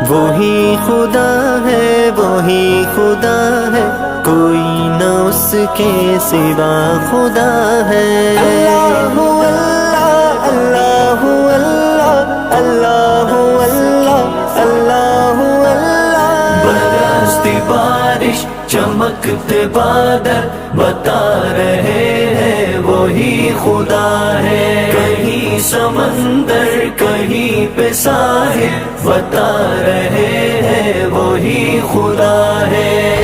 وہی خدا ہے وہی خدا ہے، کوئی نہ اس کے سوا خدا ہے۔ اللہ اللہ اللہ اللہ اللہ اللہ اللہ اللہ۔ برستی بارش چمکتے بادل بتا رہے ہیں وہی خدا ہے۔ کہیں سمندر کہیں پہ ساحل بتا رہے ہیں وہی خدا ہے۔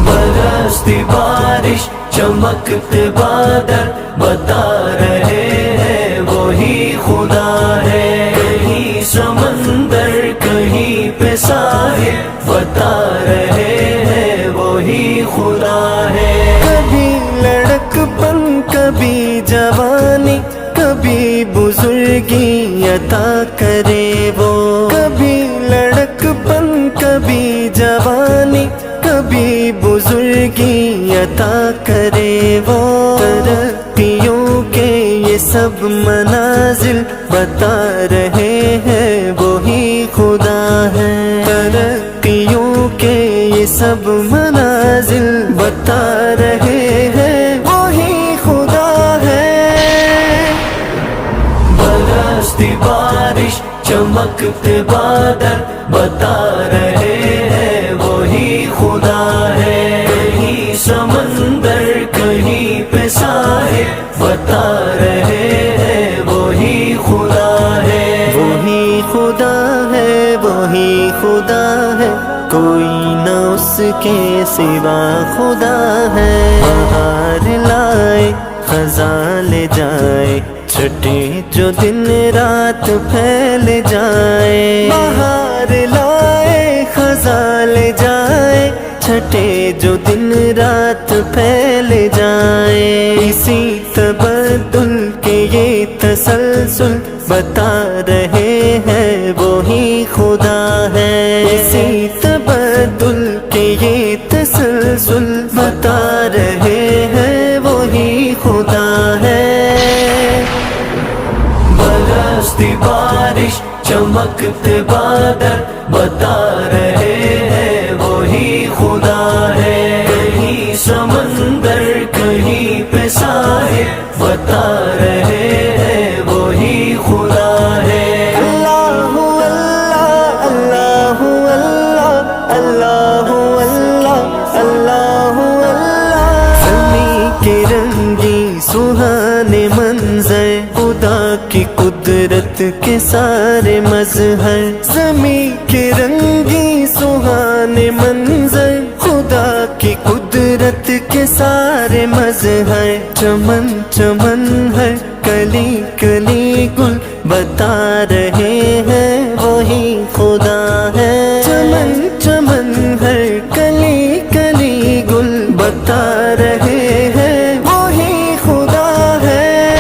برستی بارش چمکتے بادل بتا رہے ہیں وہی خدا ہے۔ کہیں سمندر کہیں پہ ساحل بتا رہے ہیں وہی خدا ہے۔ کبھی لڑک پن کبھی جوانی کبھی بزرگی عطا کرے وہ، کبھی لڑک پن کبھی جوانی کبھی بزرگی عطا کرے وہ۔ ترقیوں کے یہ سب منازل بتا رہے ہیں وہی خدا ہے۔ ترقیوں کے یہ سب منازل بتا رہے ہیں وہی خدا ہے۔ برستی بارش چمکتے بادل بتا رہے ہیں وہی خدا ہے۔ کہیں سمندر کہیں پہ ساحل بتا رہے ہیں وہی خدا ہے۔ وہی خدا ہے وہی خدا ہے، کوئی نہ اس کے سوا خدا ہے۔ بہار لائے خزاں لے جائے، چھٹے جو دن رات پھیل جائے۔ بہار لائے خزاں لے جائے، چھٹے جو دن رات پھیل جائے۔ اسی تبدل کے یہ تسلسل بتا رہے ہیں وہی خدا ہے۔ اسی تبدل کے یہ تسلسل بتا رہے ہیں وہی خدا ہے۔ برستی بارش چمکتے بادل بتا رہے ہیں وہی خدا ہے۔ کہیں سمندر کہیں پہ ساحل بتا رہے ہیں وہی خدا ہے۔ اللہ اللہ اللہ اللہ اللہ اللہ اللہ اللہ۔ زمین کے رنگی سہانے منظر خدا کی قدرت کے سارے مظہر۔ زمین کے رنگی سہانے منظر خدا کی قدرت کے سارے مظہر۔ چمن چمن ہے کلی کلی گل بتا رہے ہیں وہی خدا ہے۔ چمن چمن ہے کلی کلی گل بتا رہے ہیں وہی خدا ہے۔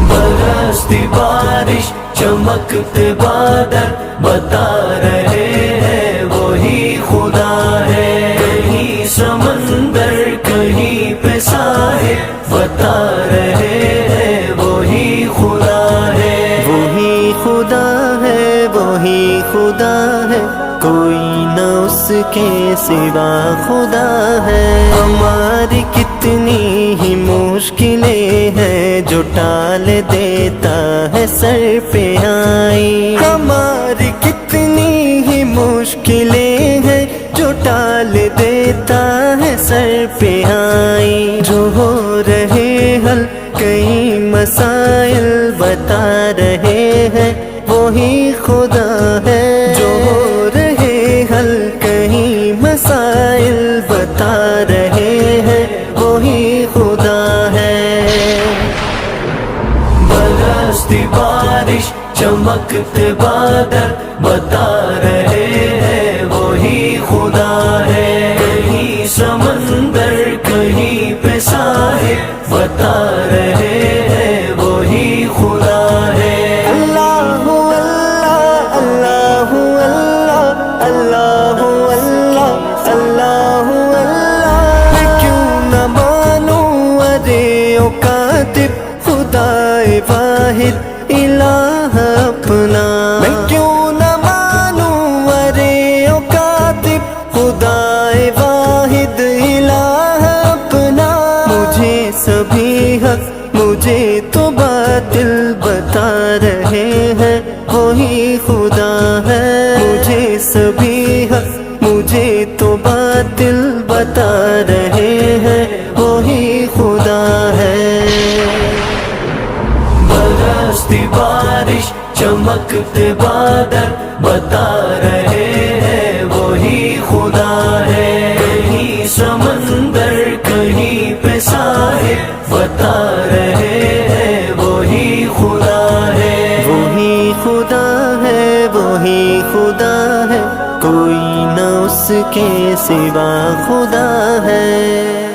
برستی بارش چمکتے بادل بتا رہے ہیں وہی خدا ہے۔ کہیں سمندر کہیں پہ ساحل بتا رہے ہیں وہی خدا ہے۔ وہی خدا ہے وہی خدا ہے، کوئی نہ اس کے سوا خدا ہے۔ ہماری کتنی ہی مشکلیں ہیں جو ٹال دیتا ہے سر پہ آئی۔ ہماری کتنی ہی مشکلیں ہیں جو ٹال دیتا ہے سر پہ آئی۔ جو ہو رہے حل کئی مسائل بتا رہے ہیں وہی خدا ہے۔ جو ہو رہے حل کئی مسائل بتا رہے ہیں وہی خدا ہے۔ برستی بارش چمکتے بادل بتا رہے ہیں وہی خدا ہے۔ کہیں سمندر کہیں پہ ساحل بتا رہے ہیں وہی خدا ہے۔ اللہ اللہ اللہ اللہ چمکتے بادل بتا رہے ہیں وہی خدا ہے، کہیں سمندر کہیں پہ ساحل بتا رہے ہیں وہی خدا ہے، وہی خدا ہے، وہی خدا ہے، کوئی نہ اس کے سوا خدا ہے۔